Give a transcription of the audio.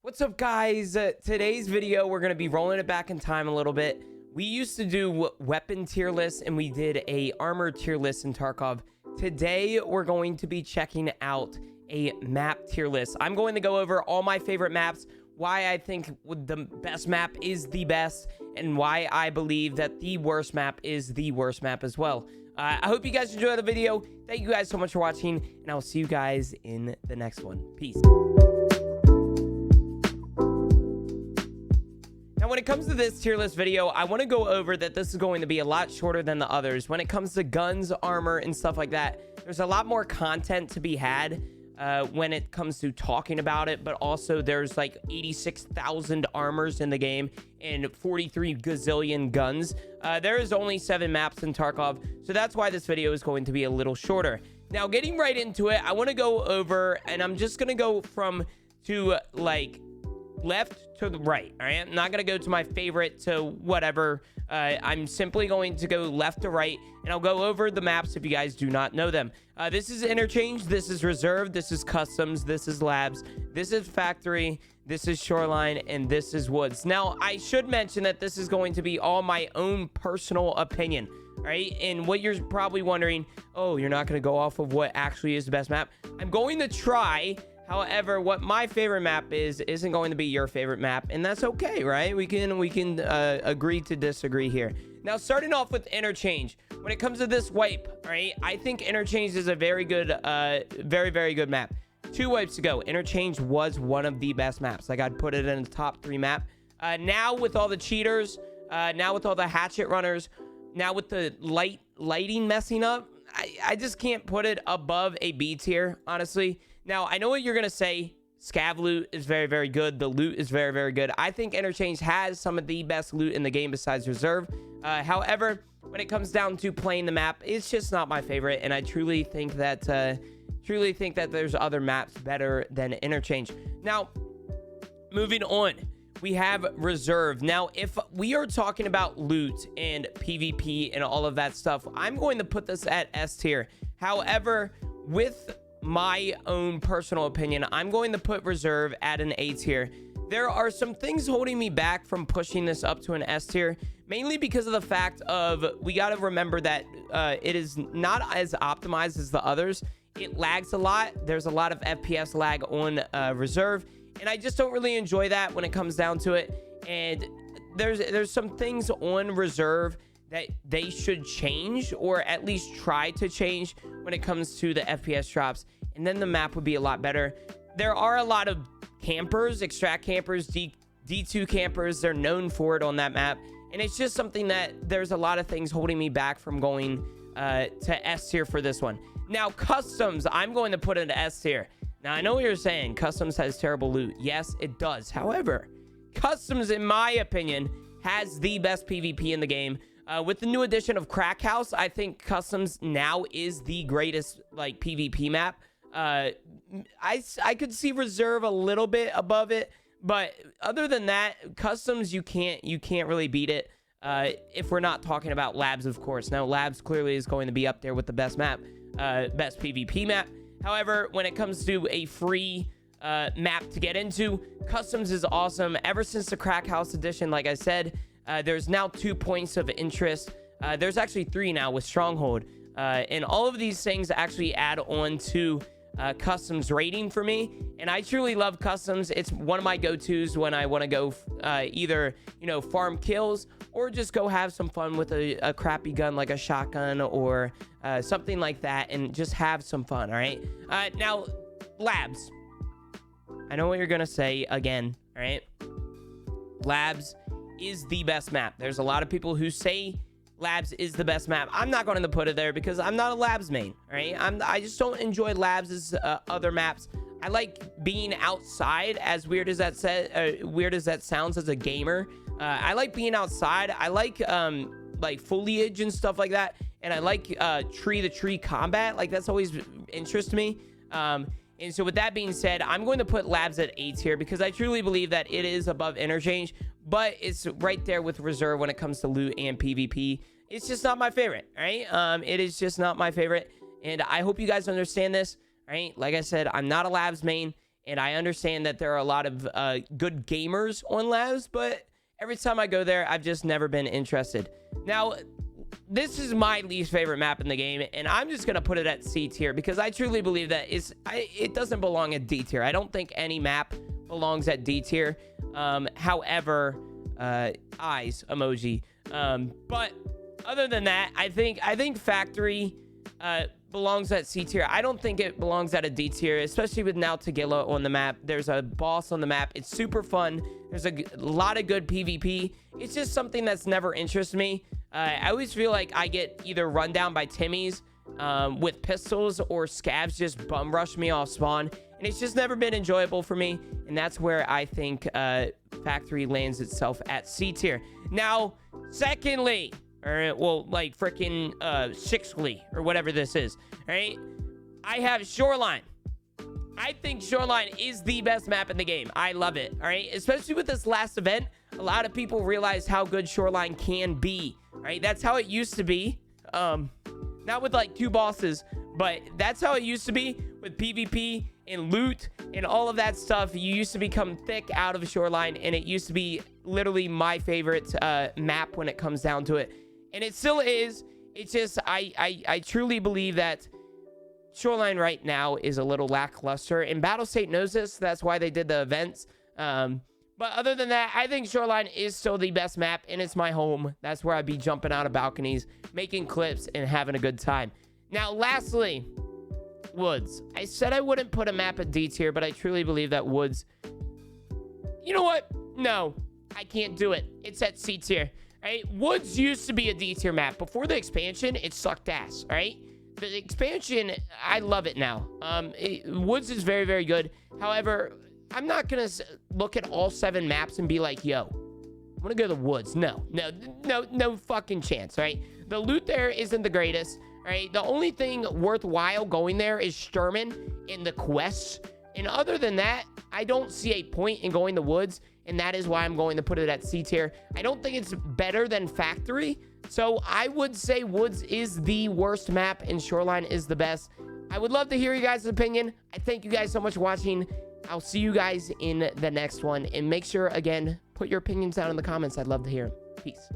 What's up, guys? Today's video, we're going to be rolling it back in time a little bit. We used to do weapon tier lists, and we did a armor tier list in Tarkov. Today, we're going to be checking out a map tier list. I'm going to go over all my favorite maps, why I think the best map is the best, and why I believe that the worst map is the worst map as well. I hope you guys enjoyed the video. Thank you guys so much for watching, and I'll see you guys in the next one. Peace. Now, when it comes to this tier list video, I want to go over that this is going to be a lot shorter than the others. When it comes to guns, armor, and stuff like that, there's a lot more content to be had when it comes to talking about it, but also there's like 86,000 armors in the game and 43 gazillion guns. There is only 7 maps in Tarkov, so that's why this video is going to be a little shorter. Now, getting right into it, I want to go over, and I'm just going to go from to like left to the right. All right, I'm not gonna go to my favorite to whatever. I'm simply going to go left to right, and I'll go over the maps if you guys do not know them. This is interchange, this is reserve, this is customs, this is labs, this is factory, this is shoreline, and this is woods. Now, I should mention that this is going to be all my own personal opinion. All right, and what you're probably wondering, oh, you're not going to go off of what actually is the best map. I'm going to try. However, what my favorite map isn't going to be your favorite map, and that's okay, right? We can agree to disagree here. Now, starting off with interchange. When it comes to this wipe, all right, I think interchange is a very good, very good map. 2 wipes ago, interchange was one of the best maps. Like, I'd put it in the top 3 map. Now with all the cheaters, now with all the hatchet runners, now with the lighting messing up, I just can't put it above a B tier, honestly. Now, I know what you're going to say. Scav loot is very good. The loot is very good. I think interchange has some of the best loot in the game besides reserve. However, when it comes down to playing the map, it's just not my favorite, and I truly think that there's other maps better than interchange. Now, moving on, we have reserve. Now, if we are talking about loot and PvP and all of that stuff, I'm going to put this at S tier. However, with my own personal opinion, I'm going to put reserve at an A tier. There are some things holding me back from pushing this up to an S tier, mainly because of the fact of we got to remember that it is not as optimized as the others. It lags a lot. There's a lot of FPS lag on reserve, and I just don't really enjoy that when it comes down to it. And there's some things on reserve that they should change, or at least try to change when it comes to the FPS drops, and then the map would be a lot better. There are a lot of campers, extract campers, D2 campers. They're known for it on that map, and it's just something that there's a lot of things holding me back from going to S tier for this one. Now, customs, I'm going to put it to S tier. Now, I know what you're saying. Customs has terrible loot. Yes, it does. However, customs, in my opinion, has the best PvP in the game. With the new addition of Crack House, I think customs now is the greatest like PvP map. I could see reserve a little bit above it, but other than that, customs, you can't really beat it. If we're not talking about labs, of course. Now, labs clearly is going to be up there with the best map, best PvP map. However, when it comes to a free map to get into, customs is awesome. Ever since the Crack House edition, like I said, there's now 2 points of interest. There's actually 3 now with Stronghold. And all of these things actually add on to customs rating for me. And I truly love customs. It's one of my go-tos when I want to go either, farm kills or just go have some fun with a crappy gun like a shotgun or something like that and just have some fun, all right? Now, labs. I know what you're going to say again, all right? Labs is the best map. There's a lot of people who say labs is the best map. I'm not going to put it there because I'm not a labs main, all right? I just don't enjoy labs as other maps. I like being outside, as weird as that sounds as a gamer. I like being outside. I like foliage and stuff like that, and I like tree to tree combat. Like, that's always interests me. And so with that being said, I'm going to put labs at A tier because I truly believe that it is above interchange, but it's right there with reserve when it comes to loot and PvP. It's just not my favorite, all right? It is just not my favorite, and I hope you guys understand this, all right? Like I said, I'm not a labs main, And I understand that there are a lot of good gamers on Labs, but every time I go there, I've just never been interested. Now, this is my least favorite map in the game, and I'm just going to put it at C tier because I truly believe that it doesn't belong at D tier. I don't think any map belongs at D tier. However, eyes emoji. But other than that, I think Factory belongs at C tier. I don't think it belongs at a D tier, especially with now Tagilla on the map. There's a boss on the map. It's super fun. There's a lot of good PvP. It's just something that's never interested me. I always feel like I get either run down by Timmys with pistols, or scavs just bum rush me off spawn, and it's just never been enjoyable for me. And that's where I think Factory lands itself at C tier. Now, secondly, or well, like freaking sixthly, or whatever this is, all right, I have Shoreline. I think Shoreline is the best map in the game. I love it, all right, especially with this last event. A lot of people realize how good Shoreline can be, all right? That's how it used to be, not with like 2 bosses, but that's how it used to be with PvP and loot and all of that stuff. You used to become thick out of Shoreline, and it used to be literally my favorite map when it comes down to it. And it still is. It's just, I truly believe that Shoreline right now is a little lackluster, and Battle State knows this. That's why they did the events. But other than that, I think Shoreline is still the best map, and it's my home. That's where I'd be jumping out of balconies, making clips, and having a good time. Now, lastly, Woods. I said I wouldn't put a map at D tier, but I truly believe that Woods... You know what? No, I can't do it. It's at C tier. Right? Woods used to be a D tier map. Before the expansion, it sucked ass, right? The expansion, I love it now. Woods is very, very good. However, I'm not going to look at all 7 maps and be like, yo, I'm going to go to the Woods. No fucking chance, right? The loot there isn't the greatest, right? The only thing worthwhile going there is Sturman and the quests. And other than that, I don't see a point in going to Woods, and that is why I'm going to put it at C tier. I don't think it's better than Factory, so I would say Woods is the worst map and Shoreline is the best. I would love to hear you guys' opinion. I thank you guys so much for watching. I'll see you guys in the next one, and make sure, again, put your opinions down in the comments. I'd love to hear them. Peace.